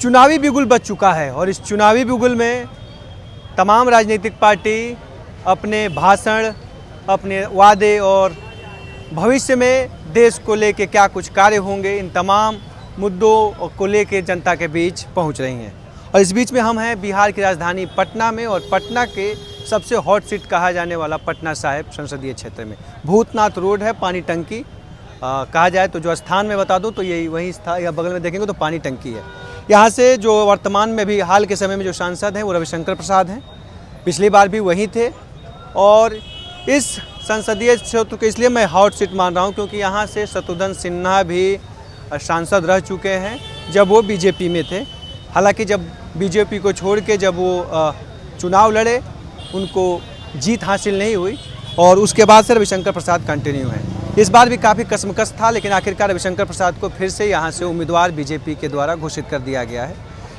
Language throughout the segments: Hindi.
चुनावी बिगुल बज चुका है और इस चुनावी बिगुल में तमाम राजनीतिक पार्टी अपने भाषण, अपने वादे और भविष्य में देश को लेके क्या कुछ कार्य होंगे, इन तमाम मुद्दों को लेके जनता के बीच पहुंच रही हैं। और इस बीच में हम हैं बिहार की राजधानी पटना में और पटना के सबसे हॉट सीट कहा जाने वाला पटना साहिब संसदीय क्षेत्र में भूतनाथ रोड है, पानी टंकी कहा जाए तो जो स्थान में बता दूं तो यही वही स्थान या बगल में देखेंगे तो पानी टंकी है। यहाँ से जो वर्तमान में भी हाल के समय में जो सांसद हैं वो रविशंकर प्रसाद हैं, पिछली बार भी वही थे। और इस संसदीय क्षेत्र को इसलिए मैं हॉट सीट मान रहा हूँ क्योंकि यहाँ से शत्रुघ्न सिन्हा भी सांसद रह चुके हैं जब वो बीजेपी में थे। हालांकि जब बीजेपी को छोड़ के जब वो चुनाव लड़े उनको जीत हासिल नहीं हुई और उसके बाद से रविशंकर प्रसाद कंटिन्यू हैं। इस बार भी काफ़ी कसमकस था लेकिन आखिरकार रविशंकर प्रसाद को फिर से यहाँ से उम्मीदवार बीजेपी के द्वारा घोषित कर दिया गया है।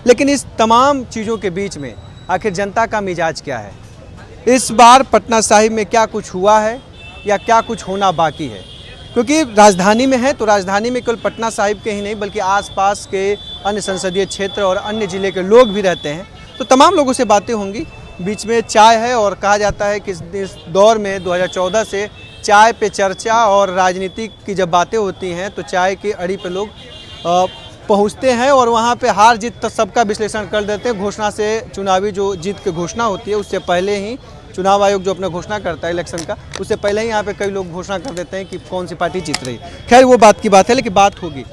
लेकिन इस तमाम चीज़ों के बीच में आखिर जनता का मिजाज क्या है, इस बार पटना साहिब में क्या कुछ हुआ है या क्या कुछ होना बाकी है? क्योंकि राजधानी में है तो राजधानी में केवल पटना साहिब के ही नहीं बल्कि आसपास के अन्य संसदीय क्षेत्र और अन्य ज़िले के लोग भी रहते हैं, तो तमाम लोगों से बातें होंगी। बीच में चाय है और कहा जाता है कि इस दौर में 2014 से चाय पे चर्चा और राजनीति की जब बातें होती हैं तो चाय की अड़ी पे लोग पहुंचते हैं और वहां पे हार जीत तो सबका विश्लेषण कर देते हैं। घोषणा से चुनावी जो जीत की घोषणा होती है उससे पहले ही चुनाव आयोग जो अपना घोषणा करता है इलेक्शन का, उससे पहले ही यहाँ पे कई लोग घोषणा कर देते हैं कि कौन सी पार्टी जीत रही। खैर वो बात की बात है, लेकिन बात होगी।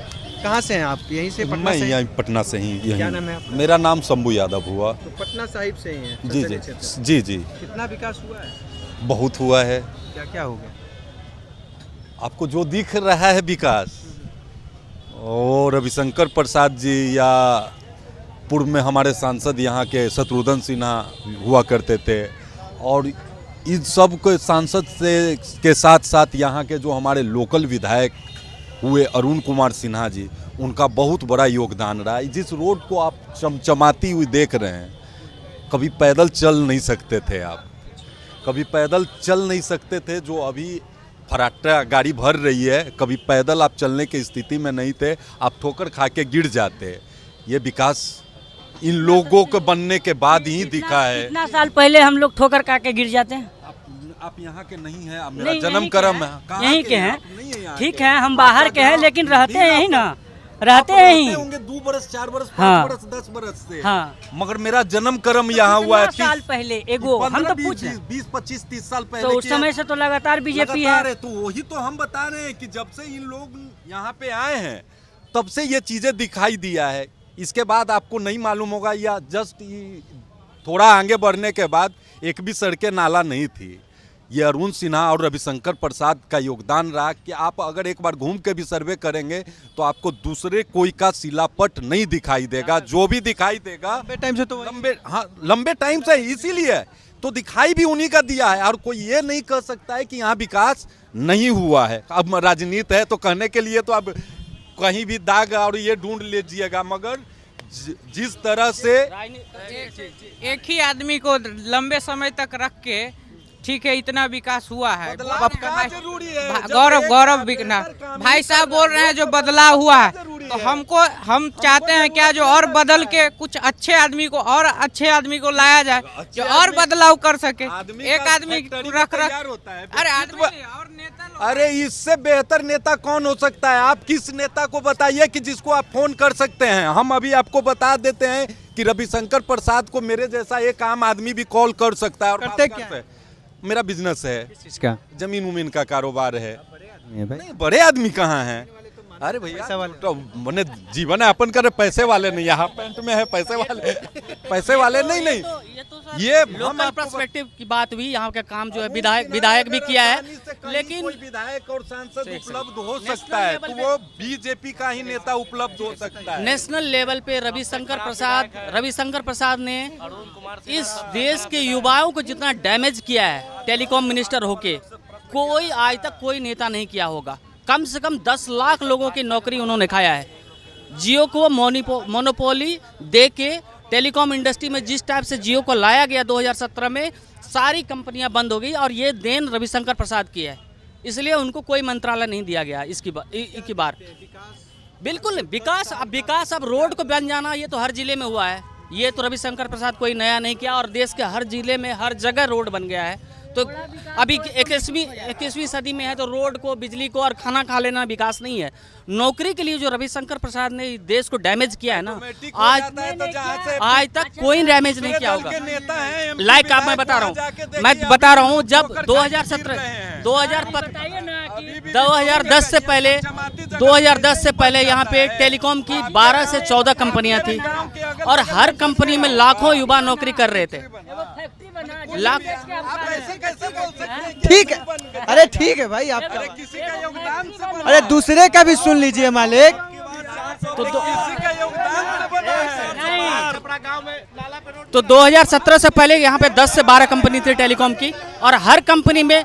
कहाँ से हैं आप? यहीं से? पटना से? यहीं पटना से ही। क्या नाम है आपका? मेरा नाम शंभू यादव हुआ। तो पटना साहिब से ही हैं? जी जी जी जी। कितना विकास हुआ है? बहुत हुआ है। क्या क्या हो गया? आपको जो दिख रहा है विकास, और रविशंकर प्रसाद जी या पूर्व में हमारे सांसद यहाँ के शत्रुघ्न सिन्हा हुआ करते थे, और इन सब के सांसद से के साथ साथ यहाँ के जो हमारे लोकल विधायक हुए अरुण कुमार सिन्हा जी, उनका बहुत बड़ा योगदान रहा है। जिस रोड को आप चमचमाती हुई देख रहे हैं, कभी पैदल चल नहीं सकते थे आप, कभी पैदल चल नहीं सकते थे। जो अभी फराटा गाड़ी भर रही है, कभी पैदल आप चलने की स्थिति में नहीं थे, आप ठोकर खा के गिर जाते। ये विकास इन लोगों के बनने के बाद ही दिखा है। कितना साल पहले हम लोग ठोकर खा के गिर जाते हैं। आप यहाँ के नहीं हैं, आप मेरा जन्म कर्म है यहीं के हैं। ठीक है, हम बाहर के हैं लेकिन रहते हैं यहीं ना, रहते हैं यहीं होंगे 2 बरस 4 बरस 5 हाँ। बरस 10 बरस से। हाँ। मगर मेरा जन्म कर्म यहाँ हुआ है। साल पहले एगो हम तो पूछ 20 25 30 साल पहले तो उस समय से तो लगातार बीजेपी है। तो वही तो हम बता रहे हैं कि जब से इन लोग यहाँ पे आए हैं तब से ये चीजें दिखाई दिया है। इसके बाद आपको नहीं मालूम होगा, या जस्ट थोड़ा आगे बढ़ने के बाद एक भी सड़कें नाला नहीं थी। ये अरुण सिन्हा और रविशंकर प्रसाद का योगदान रहा कि आप अगर एक बार घूम के भी सर्वे करेंगे तो आपको दूसरे कोई का शिलापट नहीं दिखाई देगा। जो भी दिखाई देगा लंबे टाइम से तो लंबे टाइम से, इसीलिए तो दिखाई भी उन्हीं का दिया है। और कोई ये नहीं कह सकता है कि यहाँ विकास नहीं हुआ है। अब राजनीति है तो कहने के लिए तो अब कहीं भी दाग और ये ढूंढ लीजिएगा, मगर जिस तरह से एक ही आदमी को लंबे समय तक रख के, ठीक है, इतना विकास हुआ है। गौरव बिकना भाई साहब बोल रहे हैं जो बदलाव हुआ है, तो हम चाहते हैं क्या जो और बदल के कुछ अच्छे आदमी को लाया जाए जो और बदलाव कर सके। एक आदमी रख अरे आदमी और नेता, अरे इससे बेहतर नेता कौन हो सकता है? आप किस नेता को बताइए कि जिसको आप फोन कर सकते हैं। हम अभी आपको बता देते हैं कि रविशंकर प्रसाद को मेरे जैसा एक आम आदमी भी कॉल कर सकता है। और करते क्या है? मेरा बिजनेस है, इसका जमीन उमीन का कारोबार है। नहीं, बड़े आदमी कहाँ हैं? अरे भैया तो मैंने जीवन यापन करे, पैसे वाले नहीं। यहाँ पेंट में है पैसे वाले नहीं। ये लोकल पर्सपेक्टिव की बात हुई। यहाँ का काम जो है विधायक भी किया है, लेकिन कोई विधायक और सांसद उपलब्ध हो सकता है तो वो बीजेपी का ही नेता उपलब्ध हो सकता है। नेशनल लेवल पे रविशंकर प्रसाद ने इस देश के युवाओं को जितना डैमेज किया है टेलीकॉम मिनिस्टर होके, कोई आज तक कोई नेता नहीं किया होगा। कम से कम 10 लाख लोगों की नौकरी उन्होंने खाया है। जियो को मोनोपोली दे के टेलीकॉम इंडस्ट्री में जिस टाइप से जियो को लाया गया 2017 में, सारी कंपनियां बंद हो गई और ये देन रविशंकर प्रसाद की है। इसलिए उनको कोई मंत्रालय नहीं दिया गया इसकी बार। बिल्कुल विकास। अब रोड को बन जाना ये तो हर जिले में हुआ है। ये तो रविशंकर प्रसाद कोई नया नहीं किया, और देश के हर जिले में हर जगह रोड बन गया है। तो अभी 21वीं सदी में है तो रोड को, बिजली को और खाना खा लेना विकास नहीं है। नौकरी के लिए जो रविशंकर प्रसाद ने देश को डैमेज किया है ना, आज तक कोई डैमेज नहीं किया होगा। लाइक आप मैं बता रहा हूँ जब 2010 से पहले यहाँ पे टेलीकॉम की 12 से 14 कंपनियां थी, और हर कंपनी में लाखों युवा नौकरी कर रहे थे। ठीक है, अरे ठीक है भाई, आप किसी का योगदान से बना अरे दूसरे का भी सुन लीजिए मालिक। तो 2017 से पहले यहाँ पे 10 से 12 कंपनी थी टेलीकॉम की, और हर कंपनी में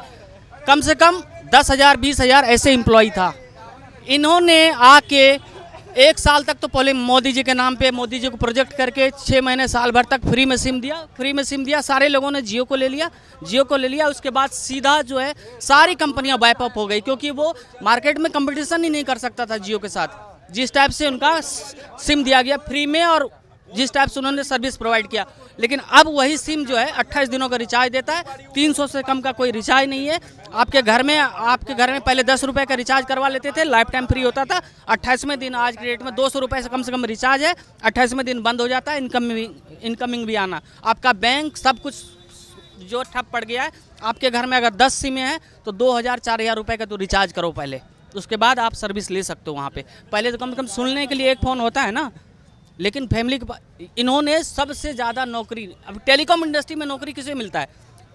कम से कम 10,000 20,000 ऐसे एम्प्लॉय था। इन्होंने आके 1 साल तक तो पहले मोदी जी के नाम पे मोदी जी को प्रोजेक्ट करके 6 महीने साल भर तक फ्री में सिम दिया। सारे लोगों ने जियो को ले लिया। उसके बाद सीधा जो है सारी कंपनियां वाइप अप हो गई, क्योंकि वो मार्केट में कंपटीशन ही नहीं कर सकता था जियो के साथ। जिस टाइप से उनका सिम दिया गया फ्री में, और जिस टाइप से उन्होंने सर्विस प्रोवाइड किया, लेकिन अब वही सिम जो है 28 दिनों का रिचार्ज देता है। 300 से कम का कोई रिचार्ज नहीं है। आपके घर में पहले 10 रुपये का रिचार्ज करवा लेते थे, लाइफ टाइम फ्री होता था। 28वें दिन आज के रेट में 200 रुपये से कम रिचार्ज है। 28वें दिन बंद हो जाता है, इनकमिंग भी आना। आपका बैंक सब कुछ जो ठप पड़ गया है। आपके घर में अगर 10 सिमें हैं तो 2,000-4,000 रुपये का तो रिचार्ज करो पहले, उसके बाद आप सर्विस ले सकते हो वहाँ पे। पहले तो कम से कम सुनने के लिए एक फ़ोन होता है ना, लेकिन फैमिली के इन्होंने सबसे ज़्यादा नौकरी, अब टेलीकॉम इंडस्ट्री में नौकरी किसे मिलता है?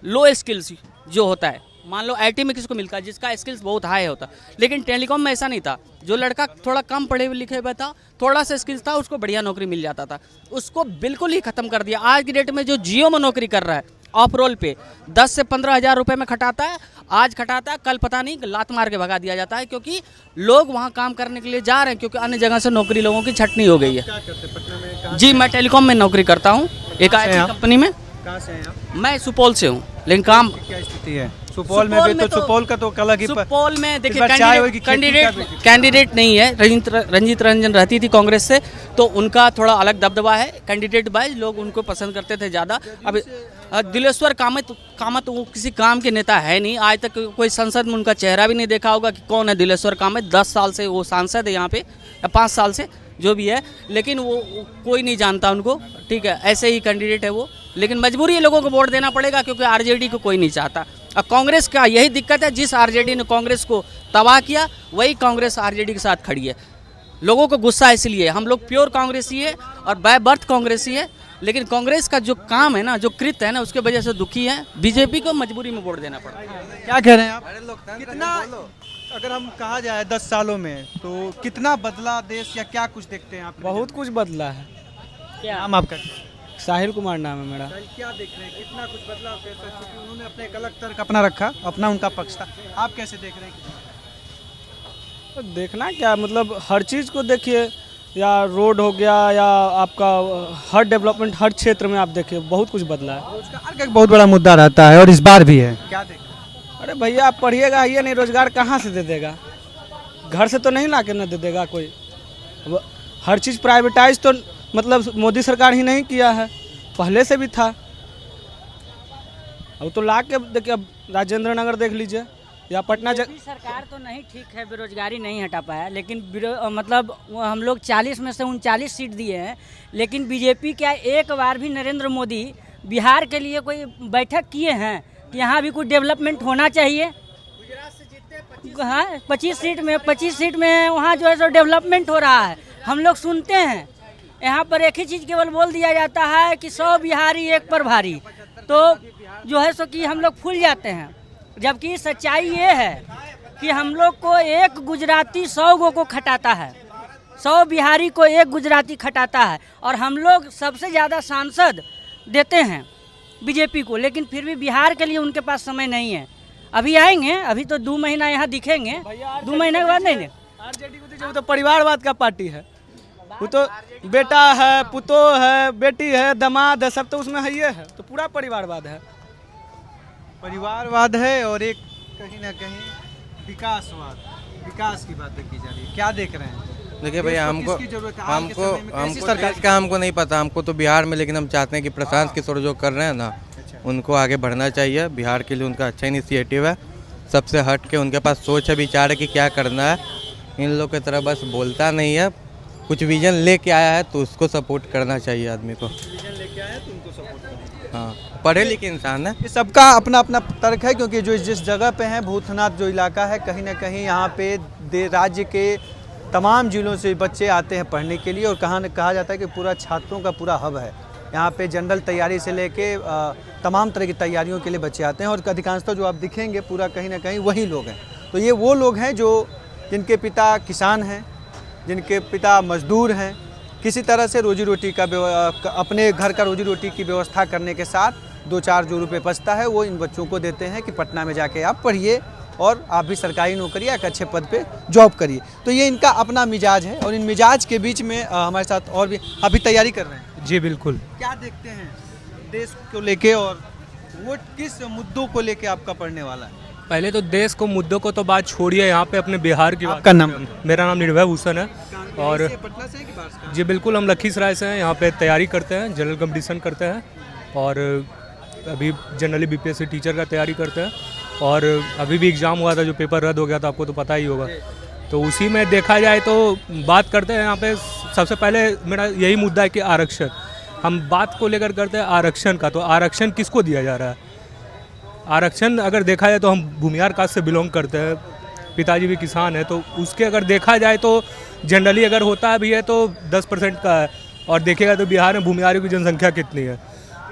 लो स्किल्स जो होता है, मान लो आईटी में किसको मिलता है? जिसका स्किल्स बहुत हाई होता। लेकिन टेलीकॉम में ऐसा नहीं था। जो लड़का थोड़ा कम पढ़े लिखे हुए था, थोड़ा सा स्किल्स था, उसको बढ़िया नौकरी मिल जाता था। उसको बिल्कुल ही ख़त्म कर दिया। आज की डेट में जो जियो में नौकरी कर रहा है ऑफ रोल पे 10 से 15,000 रुपये में खटाता है, आज खटाता है, कल पता नहीं लात मार के भगा दिया जाता है, क्योंकि लोग वहाँ काम करने के लिए जा रहे हैं, क्योंकि अन्य जगह से नौकरी लोगों की छटनी हो गई है। जी मैं टेलीकॉम में नौकरी करता हूँ, एक IT कंपनी में। कहाँ से हैं आप? मैं सुपौल से हूँ, लेकिन काम क्या स्थिति है सुपौल में भी? तो सुपौल का तो अलग ही सुपौल में देखिए कैंडिडेट कैंडिडेट नहीं है। रंजीत रंजन रहती थी कांग्रेस से, तो उनका थोड़ा अलग दबदबा है। कैंडिडेट वाइज लोग उनको पसंद करते थे ज़्यादा। अब दिलेश्वर कामत वो किसी काम के नेता है नहीं। आज तक कोई संसद में उनका चेहरा भी नहीं देखा होगा कि कौन है दिलेश्वर कामत। 10 साल से वो सांसद है यहाँ पे, या 5 साल से जो भी है, लेकिन वो कोई नहीं जानता उनको। ठीक है, ऐसे ही कैंडिडेट है वो, लेकिन मजबूरी है, लोगों को वोट देना पड़ेगा, क्योंकि आरजेडी को कोई नहीं चाहता। अब कांग्रेस का यही दिक्कत है, जिस आरजेडी ने कांग्रेस को तबाह किया वही कांग्रेस आरजेडी के साथ खड़ी है। लोगों को गुस्सा इसलिए, हम लोग प्योर कांग्रेसी है और बाय बर्थ कांग्रेसी है, लेकिन कांग्रेस का जो काम है ना, जो कृत्य है ना, उसके वजह से दुखी है। बीजेपी को मजबूरी में वोट देना पड़ा। क्या कह रहे हैं आप? कितना, अगर हम कहा जाए 10 सालों में, तो कितना बदला देश, या क्या कुछ देखते हैं आप? बहुत कुछ बदला है। क्या नाम आपका? साहिल कुमार नाम है मेरा। क्या देख रहे हैं, कितना कुछ बदला? क्योंकि उन्होंने अपने एक अलग तर्क अपना रखा, अपना उनका पक्ष था। आप कैसे देख रहे हैं? तो देखना क्या, मतलब हर चीज़ को देखिए, या रोड हो गया, या आपका हर डेवलपमेंट, हर क्षेत्र में आप देखिए बहुत कुछ बदला है। रोजगार का एक बहुत बड़ा मुद्दा रहता है, और इस बार भी है। क्या देख रहे हैं? अरे भैया आप पढ़िएगा, ये नहीं रोजगार कहाँ से दे देगा? घर से तो नहीं ला के न दे देगा कोई। अब हर चीज़ प्राइवेटाइज तो मतलब मोदी सरकार ही नहीं किया है, पहले से भी था। अब तो ला के देखिए, अब राजेंद्र नगर देख लीजिए, या पटना सरकार तो नहीं ठीक है, बेरोजगारी नहीं हटा पाया, लेकिन मतलब हम लोग 40 में से 39 सीट दिए हैं, लेकिन बीजेपी क्या एक बार भी नरेंद्र मोदी बिहार के लिए कोई बैठक किए हैं कि यहाँ भी कुछ डेवलपमेंट होना चाहिए? हाँ, 25 सीट में वहाँ जो है सो डेवलपमेंट हो रहा है। हम लोग सुनते हैं यहाँ पर एक ही चीज़ केवल बोल दिया जाता है कि 100 बिहारी एक पर भारी, तो जो है सो कि हम लोग फूल जाते हैं। जबकि सच्चाई ये है कि हम लोग को एक गुजराती 100 गो को खटाता है, 100 बिहारी को एक गुजराती खटाता है, और हम लोग सबसे ज़्यादा सांसद देते हैं बीजेपी को, लेकिन फिर भी बिहार के लिए उनके पास समय नहीं है। अभी आएंगे, अभी तो 2 महीना यहाँ दिखेंगे, 2 महीने के बाद नहीं। आरजेडी को दीजिए, वो तो परिवारवाद का पार्टी है। वो तो बेटा है, पुतो है, बेटी है, दामाद है, सब तो उसमें है, ये है तो पूरा परिवारवाद है। परिवारवाद है, और एक कहीं ना कहीं विकासवाद, विकास की बातें की जा रही है। क्या देख रहे हैं? देखिए भैया हमको किसकी जरूरत है? आज के हमको समय में कैसी हमको सरकार देश का हमको नहीं पता, हमको तो बिहार में, लेकिन हम चाहते हैं कि प्रशांत किशोर जो कर रहे हैं ना, उनको आगे बढ़ना चाहिए। बिहार के लिए उनका अच्छा इनिशिएटिव है, सबसे हट के उनके पास सोच है, विचार है कि क्या करना है। इन लोग की तरह बस बोलता नहीं है, कुछ विजन लेके आया है तो उसको सपोर्ट करना चाहिए आदमी को। हाँ, पढ़े लिखे इंसान है। ये सबका अपना अपना तर्क है, क्योंकि जो जिस जगह पे हैं भूतनाथ जो इलाका है, कहीं ना कहीं यहाँ पे राज्य के तमाम जिलों से बच्चे आते हैं पढ़ने के लिए, और कहा जाता है कि पूरा छात्रों का पूरा हब है यहाँ पे। जनरल तैयारी से लेके तमाम तरह की तैयारियों के लिए बच्चे आते हैं, और अधिकांशतः जो आप दिखेंगे पूरा कहीं ना कहीं वही लोग हैं। तो ये वो लोग हैं जो जिनके पिता किसान हैं, जिनके पिता मजदूर हैं, किसी तरह से रोजी रोटी का अपने घर का रोजी रोटी की व्यवस्था करने के साथ 2-4 जो रुपये बचता है वो इन बच्चों को देते हैं कि पटना में जाके आप पढ़िए और आप भी सरकारी नौकरी या एक अच्छे पद पे जॉब करिए। तो ये इनका अपना मिजाज है, और इन मिजाज के बीच में हमारे साथ और भी अभी तैयारी कर रहे हैं। जी बिल्कुल। क्या देखते हैं देश को लेके, और वो किस मुद्दों को लेके आपका पढ़ने वाला है? पहले तो देश को मुद्दों को तो बात छोड़िए, यहाँ पे अपने बिहार की बात। आपका नाम? मेरा नाम निर्भय भूषण है। और पटना से कि बाहर से? जी बिल्कुल, हम लखीसराय से हैं। यहाँ पे तैयारी करते हैं, जनरल कंपटीशन करते हैं, और अभी जनरली बीपीएससी टीचर का तैयारी करते हैं। और अभी भी एग्ज़ाम हुआ था, जो पेपर रद्द हो गया था, आपको तो पता ही होगा। तो उसी में देखा जाए तो बात करते हैं यहाँ पे। सबसे पहले मेरा यही मुद्दा है कि आरक्षण, हम बात को लेकर करते हैं आरक्षण का। तो आरक्षण किसको दिया जा रहा है? आरक्षण अगर देखा जाए तो हम भूमिहार कास्ट से बिलोंग करते हैं, पिताजी भी किसान है, तो उसके अगर देखा जाए तो जनरली अगर होता भी है तो 10% का है। और देखेगा तो बिहार में भूमिहारों की जनसंख्या कितनी है,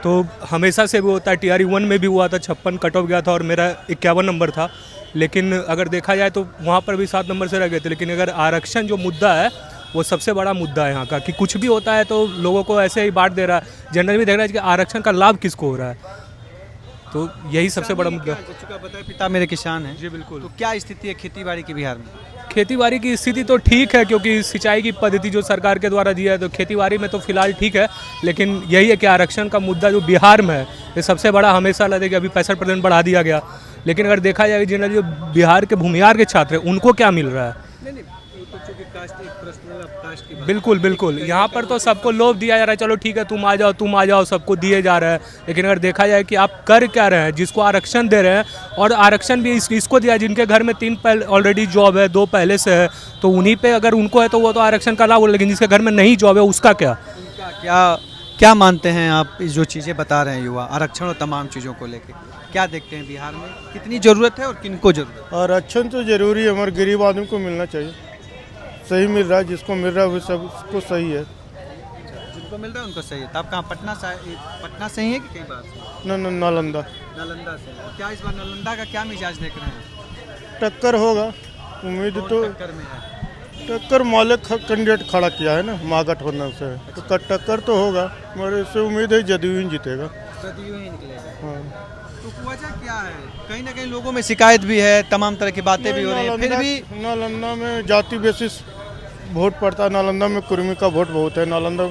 तो हमेशा से भी होता है। TRE 1 में भी हुआ था, 56 कट ऑफ गया था और मेरा 51 नंबर था। लेकिन अगर देखा जाए तो वहाँ पर भी 7 नंबर से रह गए थे। लेकिन अगर आरक्षण जो मुद्दा है वो सबसे बड़ा मुद्दा है यहाँ का, कि कुछ भी होता है तो लोगों को ऐसे ही बांट दे रहा है। जनरली भी देख रहा है कि आरक्षण का लाभ किसको हो रहा है, तो यही सबसे बड़ा मुद्दा। पिता मेरे किसान हैं। जी बिल्कुल। तो क्या स्थिति है खेती बाड़ी की बिहार में? खेती बाड़ी की स्थिति तो ठीक है, क्योंकि सिंचाई की पद्धति जो सरकार के द्वारा दिया है, तो खेती बाड़ी में तो फिलहाल ठीक है। लेकिन यही है कि आरक्षण का मुद्दा जो बिहार में है, ये सबसे बड़ा हमेशा लगे कि अभी 65% बढ़ा दिया गया। लेकिन अगर देखा जाए जनरली जो बिहार के भूमिहार के छात्र हैं उनको क्या मिल रहा है? बिल्कुल बिल्कुल, यहाँ पर तो सबको लोभ दिया जा रहा है, चलो ठीक है तुम आ जाओ, सबको दिए जा रहा है। लेकिन अगर देखा जाए कि आप कर क्या रहे हैं, जिसको आरक्षण दे रहे हैं, और आरक्षण भी इसको दिया जिनके घर में 3 पहले ऑलरेडी जॉब है, 2 पहले से है, तो उन्हीं पे अगर उनको है तो वो तो आरक्षण का लाभ हो। लेकिन जिसके घर में नहीं जॉब है उसका क्या मानते हैं आप? जो चीज़ें बता रहे हैं युवा, आरक्षण और तमाम चीज़ों को लेके क्या देखते हैं बिहार में, कितनी ज़रूरत है और किनको ज़रूरत है? आरक्षण तो जरूरी है, हमारे गरीब आदमी को मिलना चाहिए। सही मिल रहा है, जिसको मिल रहा है वो सबको सही है। जिनको मिल रहा है उनको सही है। तो आप कहाँ पटना से ही है कि कहीं बाहर से? नालंदा से। क्या इस बार नालंदा का क्या मिजाज देख रहे हैं? टक्कर होगा, उम्मीद तो टक्कर में है। टक्कर मालिक कैंडिडेट खड़ा किया है ना, महागठबंधन से, तो टक्कर तो होगा, मगर इससे उम्मीद है जदयू ही जीतेगा। जदयू ही निकलेगा। हाँ। तो वजह क्या है? कहीं ना कहीं लोगों में शिकायत भी है, तमाम तरह की बातें भी हो रही हैं, फिर भी नालंदा में जाति बेसिस वोट पड़ता है। नालंदा में कुर्मी का वोट बहुत है। नालंदा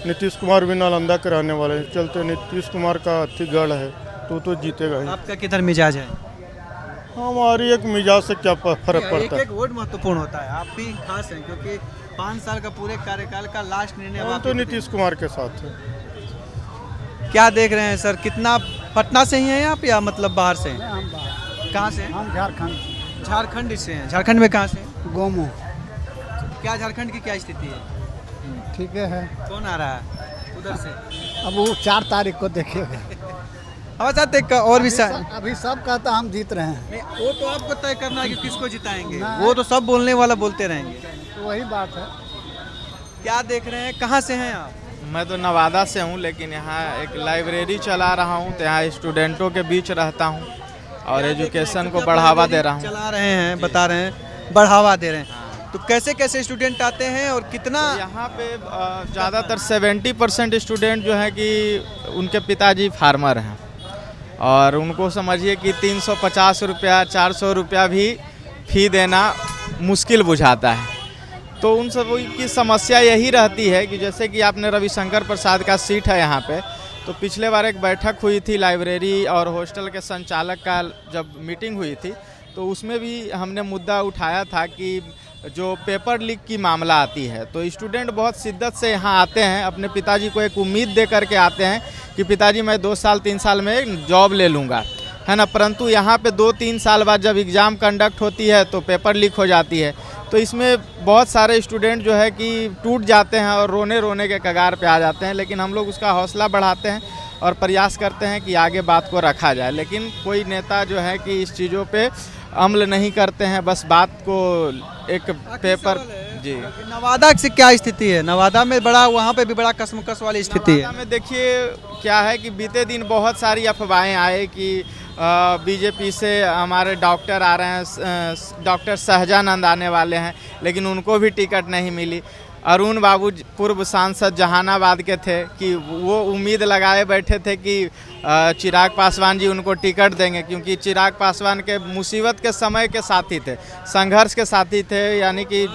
नीतीश कुमार भी नालंदा के रहने वाले हैं, चलते नीतीश कुमार का गढ़ है, तो जीतेगा ही। आपका किधर मिजाज है? हमारी एक मिजाज से क्या फर्क पड़ता है? एक वोट महत्वपूर्ण होता है। आप भी खास हैं, क्योंकि 5 साल का पूरे कार्यकाल का लास्ट निर्णय हम तो नीतीश कुमार के साथ है। क्या देख रहे हैं सर? कितना पटना से ही हैं आप या मतलब बाहर से हैं? हम बाहर। कहाँ से हैं? हम झारखंड से हैं। झारखंड में कहाँ से हैं? गोमो। क्या झारखंड की क्या स्थिति है? ठीक है। कौन आ रहा है उधर से? अब वो 4 तारीख को देखेगा। हमारे साथ एक और भी अभी सब कहता हम जीत रहे हैं। नहीं, वो तो आपको तय करना है कि किसको जिताएंगे। ना। वो तो सब बोलने वाला बोलते रहेंगे। तो वही बात है। क्या देख रहे हैं? कहाँ से हैं आप? मैं तो नवादा से हूँ, लेकिन यहाँ एक लाइब्रेरी चला रहा हूँ, तो यहाँ स्टूडेंटों के बीच रहता हूँ और एजुकेशन को बढ़ावा दे रहा हूँ। चला रहे हैं, बता रहे हैं, बढ़ावा दे रहे हैं। तो कैसे कैसे स्टूडेंट आते हैं और कितना? यहाँ पे ज़्यादातर 70% स्टूडेंट जो है कि उनके पिताजी फार्मर हैं, और उनको समझिए कि 350 रुपया 400 रुपया भी फ़ी देना मुश्किल बुझाता है। तो उन सब की समस्या यही रहती है कि जैसे कि आपने रविशंकर प्रसाद का सीट है यहाँ पे, तो पिछले बार एक बैठक हुई थी लाइब्रेरी और हॉस्टल के संचालक का, जब मीटिंग हुई थी तो उसमें भी हमने मुद्दा उठाया था कि जो पेपर लीक की मामला आती है, तो स्टूडेंट बहुत शिद्दत से यहाँ आते हैं, अपने पिताजी को एक उम्मीद दे करके आते हैं कि पिताजी मैं 2 साल 3 साल में जॉब ले लूँगा, है ना। परंतु यहाँ पे 2-3 साल बाद जब एग्ज़ाम कंडक्ट होती है तो पेपर लीक हो जाती है, तो इसमें बहुत सारे स्टूडेंट जो है कि टूट जाते हैं और रोने के कगार पे आ जाते हैं। लेकिन हम लोग उसका हौसला बढ़ाते हैं और प्रयास करते हैं कि आगे बात को रखा जाए, लेकिन कोई नेता जो है कि इस चीज़ों पे अमल नहीं करते हैं, बस बात को एक पेपर। जी, नवादा से क्या स्थिति है? नवादा में बड़ा, वहाँ पे भी बड़ा कसमकस वाली स्थिति है। नवादा में देखिए क्या है कि बीते दिन बहुत सारी अफवाहें आए कि बीजेपी से हमारे डॉक्टर आ रहे हैं, डॉक्टर सहजानंद आने वाले हैं, लेकिन उनको भी टिकट नहीं मिली। अरुण बाबू पूर्व सांसद जहानाबाद के थे कि वो उम्मीद लगाए बैठे थे कि चिराग पासवान जी उनको टिकट देंगे, क्योंकि चिराग पासवान के मुसीबत के समय के साथी थे, संघर्ष के साथी थे, यानी कि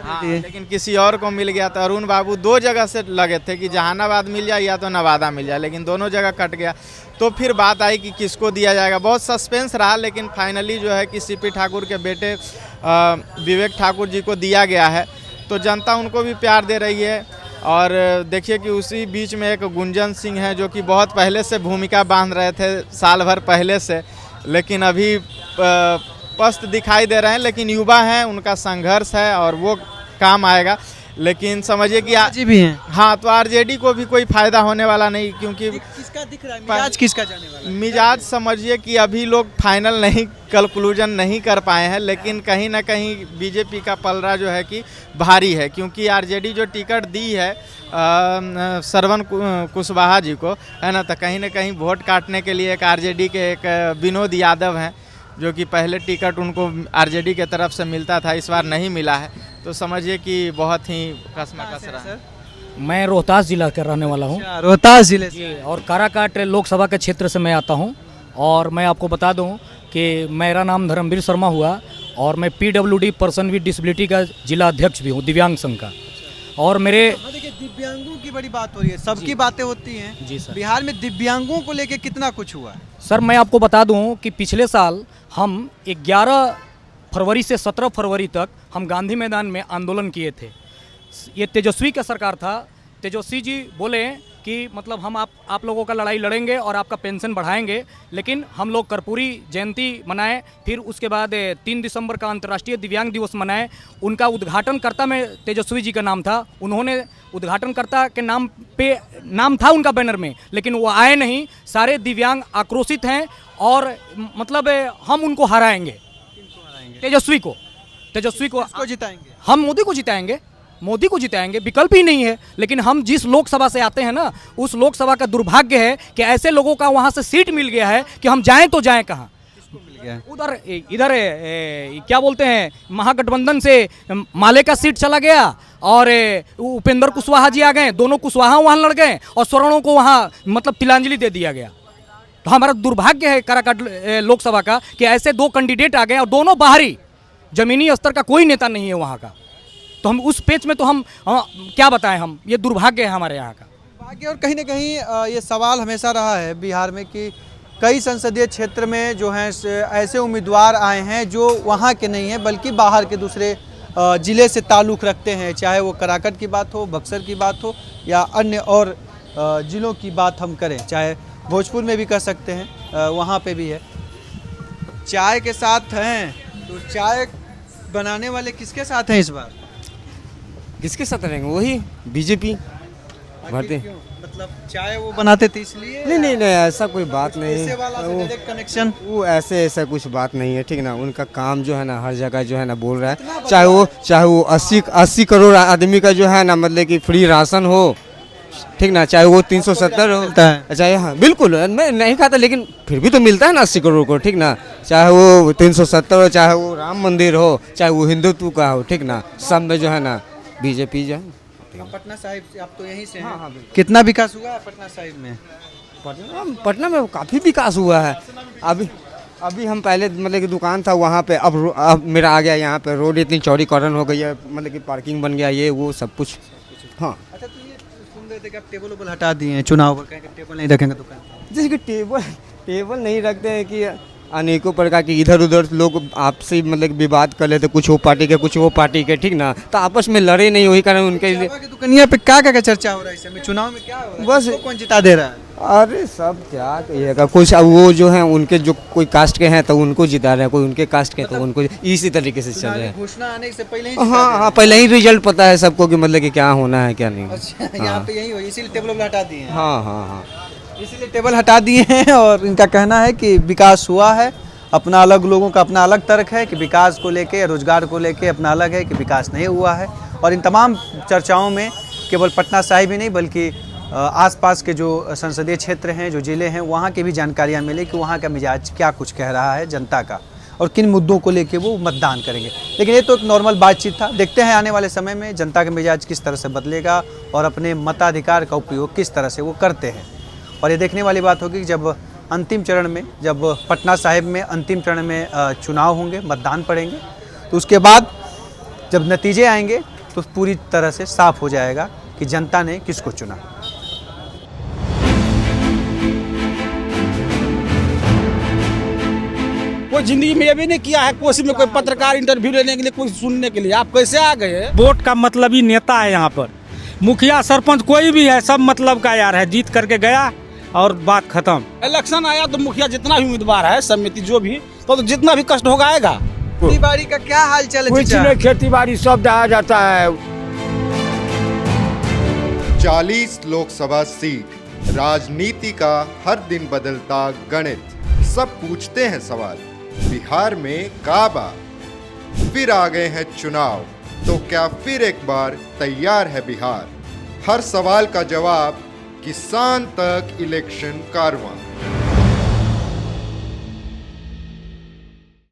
हाँ, लेकिन किसी और को मिल गया। तो अरुण बाबू 2 जगह से लगे थे कि जहानाबाद मिल जाए या तो नवादा मिल जाए, लेकिन दोनों जगह कट गया। तो फिर बात आई कि किसको दिया जाएगा, बहुत सस्पेंस रहा, लेकिन फाइनली जो है कि सीपी ठाकुर के बेटे विवेक ठाकुर जी को दिया गया है। तो जनता उनको भी प्यार दे रही है। और देखिए कि उसी बीच में एक गुंजन सिंह है जो कि बहुत पहले से भूमिका बांध रहे थे, साल भर पहले से, लेकिन अभी पस्त दिखाई दे रहे हैं, लेकिन युवा हैं, उनका संघर्ष है और वो काम आएगा। लेकिन समझिए कि जी भी हैं। हाँ, तो आरजेडी को भी कोई फायदा होने वाला नहीं, क्योंकि किसका दिख रहा है मिजाज, किसका जाने वाला है? मिजाज समझिए कि अभी लोग फाइनल नहीं, कंक्लूजन नहीं कर पाए हैं, लेकिन कहीं ना कहीं बीजेपी का पलड़ा जो है कि भारी है, क्योंकि आरजेडी जो टिकट दी है श्रवण कुशवाहा जी को, है ना, तो कहीं ना कहीं वोट काटने के लिए एक आरजेडी के एक विनोद यादव हैं, जो कि पहले टिकट उनको आरजेडी के तरफ से मिलता था, इस बार नहीं मिला है। तो समझिए कि बहुत ही कसमकस रहा है। मैं रोहतास जिला का रहने वाला हूँ। रोहतास जिले से, और काराकाट लोकसभा के क्षेत्र से मैं आता हूँ। और मैं आपको बता दूँ कि मेरा नाम धर्मवीर शर्मा हुआ और मैं PWD पर्सन विद डिसेबिलिटी का जिला अध्यक्ष भी हूँ, दिव्यांग संघ का। और मेरे देखिए दिव्यांगों की बड़ी बात हो रही है, सबकी बातें होती हैं जी सर। बिहार में दिव्यांगों को लेके कितना कुछ हुआ है? सर मैं आपको बता दूं कि पिछले साल हम 11 फरवरी से 17 फरवरी तक हम गांधी मैदान में आंदोलन किए थे। ये तेजस्वी का सरकार था। तेजस्वी जी बोले कि मतलब हम आप लोगों का लड़ाई लड़ेंगे और आपका पेंशन बढ़ाएंगे, लेकिन हम लोग कर्पूरी जयंती मनाए, फिर उसके बाद 3 दिसंबर का अंतर्राष्ट्रीय दिव्यांग दिवस मनाए। उनका उद्घाटनकर्ता में तेजस्वी जी का नाम था, उन्होंने उद्घाटनकर्ता के नाम पे नाम था उनका बैनर में, लेकिन वो आए नहीं। सारे दिव्यांग आक्रोशित हैं और मतलब हम उनको हराएंगे, तेजस्वी को जिताएंगे। हम मोदी को जिताएंगे, विकल्प ही नहीं है। लेकिन हम जिस लोकसभा से आते हैं ना, उस लोकसभा का दुर्भाग्य है कि ऐसे लोगों का वहां से सीट मिल गया है कि हम जाएं तो जाएं कहाँ। इधर क्या बोलते हैं, महागठबंधन से माले का सीट चला गया और उपेंद्र कुशवाहा जी आ गए, दोनों कुशवाहा वहां लड़ गए और स्वर्णों को वहां मतलब तिलांजलि दे दिया गया। तो हमारा दुर्भाग्य है काराकाट लोकसभा का कि ऐसे 2 कैंडिडेट आ गए और दोनों बाहरी, जमीनी स्तर का कोई नेता नहीं है वहाँ का। तो हम उस पेच में तो हम क्या बताएं, हम ये दुर्भाग्य है हमारे यहाँ का। भाग्य। और कहीं ना कहीं ये सवाल हमेशा रहा है बिहार में कि कई संसदीय क्षेत्र में जो हैं ऐसे उम्मीदवार आए हैं जो वहाँ के नहीं हैं, बल्कि बाहर के दूसरे ज़िले से ताल्लुक़ रखते हैं, चाहे वो काराकाट की बात हो, बक्सर की बात हो या अन्य और ज़िलों की बात हम करें, चाहे भोजपुर में भी कर सकते हैं, वहाँ पे भी है। चाय के साथ हैं, तो चाय बनाने वाले किसके साथ हैं इस बार? किसके साथ रहेंगे? वही बीजेपी भरते। मतलब चाय वो बनाते थे इसलिए? नहीं, ऐसा कोई बात नहीं। पैसे वाला से डायरेक्ट कनेक्शन? वो ऐसा कुछ बात नहीं है, ठीक ना। उनका काम जो है ना हर जगह जो है ना बोल रहा है, चाहे वो 80 करोड़ आदमी का जो है ना मतलब कि फ्री राशन हो, ठीक ना, चाहे वो 370 हो, चाहे हाँ बिल्कुल मैं नहीं खाता, लेकिन फिर भी तो मिलता है ना 80 करोड़ को, ठीक ना। चाहे वो 370 हो, चाहे वो राम मंदिर हो, चाहे वो हिंदुत्व का हो, ठीक ना, सब में जो है ना बीजेपी जो है। पटना साहिब आप तो यहीं से हैं? हाँ। कितना विकास हुआ है पटना साहिब में? पटना में काफ़ी विकास हुआ है। अभी हम पहले मतलब कि दुकान था वहाँ पे, अब मेरा आ गया यहाँ पे, रोड इतनी चौड़ीकरण हो गई है, मतलब कि पार्किंग बन गया, ये वो सब कुछ। हाँ। अच्छा, तो ये सुन रहे थे कि आप टेबल हटा दिए हैं चुनाव पर, टेबल नहीं रखेंगे दुकान? जैसे कि टेबल नहीं रखते हैं कि अनेकों प्रकार के इधर उधर लोग आपसी मतलब विवाद कर लेते, कुछ वो पार्टी के कुछ वो पार्टी के, ठीक ना, तो आपस में लड़े नहीं, वही कारण उनके लिए दुकनिया पे क्या क्या चर्चा हो रहा है इस समय चुनाव में, क्या हो रहा है? बस किसको कौन जिता दे रहा है? अरे सब क्या कहिएगा, कुछ अब वो जो हैं उनके जो कोई कास्ट के हैं तो उनको जिता रहे हैं, कोई उनके कास्ट के तो उनको इसी तरीके से चल रहे हैं। घोषणा आने से पहले ही हाँ, पहले ही रिजल्ट पता है सबको कि मतलब कि क्या होना है क्या नहीं। अच्छा, यहाँ पे यही हो, इसीलिए टेबल हटा दिए हैं। हाँ, इसीलिए टेबल हटा दिए हैं और इनका कहना है कि विकास हुआ है, अपना अलग, लोगों का अपना अलग तर्क है कि विकास को लेके, रोजगार को लेके अपना अलग है कि विकास नहीं हुआ है। और इन तमाम चर्चाओं में केवल पटना साहिब ही नहीं बल्कि आसपास के जो संसदीय क्षेत्र हैं, जो ज़िले हैं, वहाँ की भी जानकारियाँ मिले कि वहाँ का मिजाज क्या कुछ कह रहा है जनता का और किन मुद्दों को लेके वो मतदान करेंगे। लेकिन ये तो एक नॉर्मल बातचीत था, देखते हैं आने वाले समय में जनता का मिजाज किस तरह से बदलेगा और अपने मताधिकार का उपयोग किस तरह से वो करते हैं। और ये देखने वाली बात होगी कि जब अंतिम चरण में, जब पटना साहिब में अंतिम चरण में चुनाव होंगे, मतदान पड़ेंगे, तो उसके बाद जब नतीजे आएंगे तो पूरी तरह से साफ हो जाएगा कि जनता ने किसको चुना। कोई जिंदगी में ये भी नहीं किया है, कोशिश में कोई पत्रकार इंटरव्यू लेने के लिए, कोई सुनने के लिए। आप कैसे आ गए? वोट का मतलब ही नेता है यहाँ पर, मुखिया सरपंच कोई भी है, सब मतलब का यार है, जीत करके गया और बात खत्म। इलेक्शन आया तो मुखिया जितना भी उम्मीदवार है, समिति जो भी, तो जितना भी कष्ट होगा आएगा। खेती बाड़ी का क्या हाल चाल है? कुछ नहीं, खेती बाड़ी सब दहाया जाता है। 40 लोकसभा सीट, राजनीति का हर दिन बदलता गणित, सब पूछते हैं सवाल, बिहार में काबा, फिर आ गए हैं चुनाव, तो क्या फिर एक बार तैयार है बिहार? हर सवाल का जवाब, किसान तक इलेक्शन कारवां।